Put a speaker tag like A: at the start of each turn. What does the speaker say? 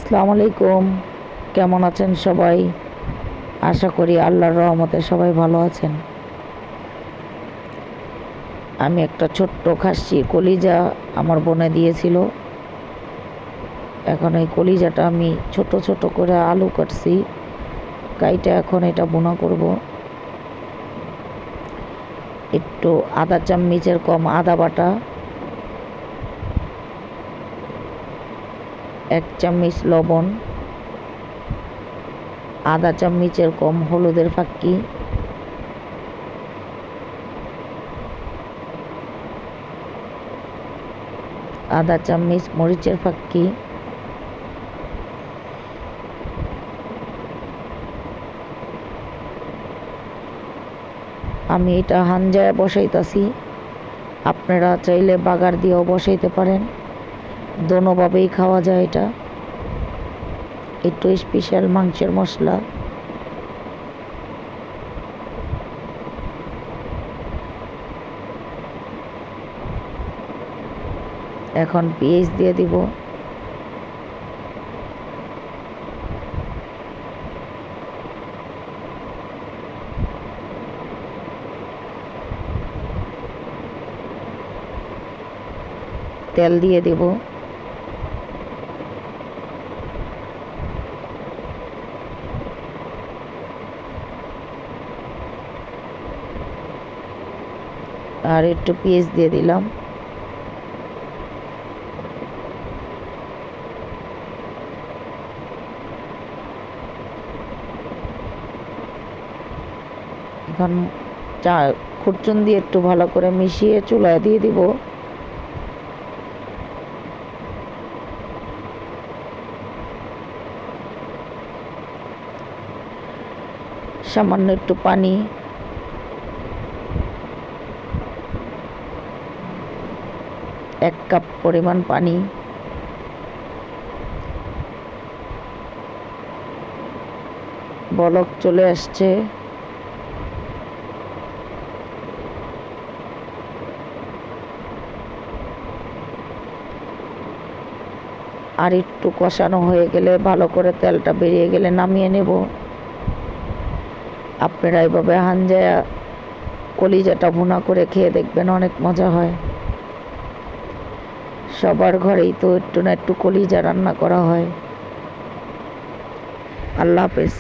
A: আসসালামু আলাইকুম। কেমন আছেন সবাই? আশা করি আল্লাহর রহমতে সবাই ভালো আছেন। আমি একটা ছোট্ট খাসি কলিজা আমার বোনে দিয়েছিল। এখন এই কলিজাটা আমি ছোট ছোট করে আলু কাটছি, কাইটা এখন এটা বোনা করব। একটু আধা চামচের কম আদা বাটা, 1 চামচ লবণ, আধা চামচের কম হলুদের ফাঁকি, আধা চামচ মরিচের ফাঁকি, আমি এটা হাঞ্জায় বসাইতাছি। আপনারা চাইলে বাগার দিয়েও বসাইতে পারেন, দোনোভাবেই খাওয়া যায়। এটা একটু স্পেশাল মাংসের মশলা। এখন পেঁয়াজ দিয়ে দিব। তেল দিয়ে দেব। আর একটু পেঁয়াজ দিয়ে দিলাম। এখন খুরচুন দিয়ে একটু ভালো করে মিশিয়ে চুলায় দিয়ে দিব। সামান্য একটু পানি, 1 কাপ পরিমাণ পানি। বলক চলে আসছে। আর একটু কষানো হয়ে গেলে, ভালো করে তেলটা বেরিয়ে গেলে নামিয়ে নেব। আপনারা এভাবে হাঞ্জায়া কলিজাটা ভুনা করে খেয়ে দেখবেন, অনেক মজা হয়। সবার ঘরেই তো একটু না একটু কলিজা রান্না করা হয়। আল্লাহ হাফেজ।